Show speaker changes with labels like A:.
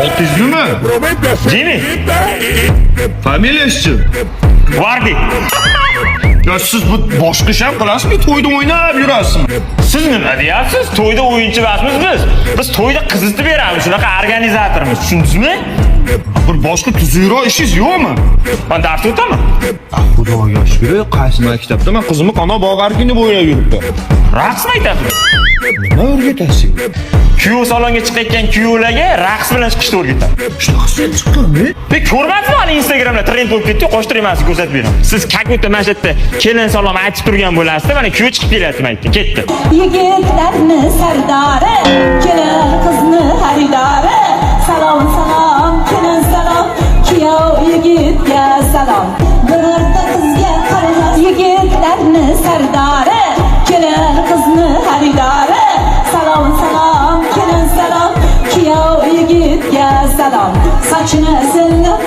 A: Otizmmi?
B: Jimmy.
A: Familiyasi-chi?
B: Vardi.
A: Ya siz bu boshqa ish ham qilasizmi? To'yda o'ynab yurasizmi?
B: Siz nima deyapsiz? To'yda o'yinchi emasmiz biz. Biz to'yda qizitib beramiz. Shunaqa organizatorimiz. Tushundingizmi?
A: Bir boshqa tuzukroq ishingiz yo'qmi?
B: Men dars o'taman.
A: Xudoga shukr, qaysi maktabda men qizimni qanot bog'arkini bo'ylab yuribdi.
B: Raqs maktabi.
A: Nima o'rgatasiz?
B: Kuyov salonga chiqayotgan kuyovlarga raqs bilan chiqishni o'rgatadi.
A: Shunaqasi chiqqanmi?
B: Bek ko'rmadingizmi hali Instagramda trend bo'lib ketdi, qo'shtirmasini ko'rsatib beraman. Siz kakutda mana shu yerda kelin salom aytib turgan bo'lasiz, mana kuyov chiqib kelyapti men aytdi, ketdi.
C: Yigitlarni sardori, kelin qizni xaridori. Salom salom, kelin salom, kuyov yigitga salom. Birorta qizga qaramas yigitlarni sardori, kelin qizni xaridori. Salom salom, kelin salom, kuyov yigitga salom. Sochini silib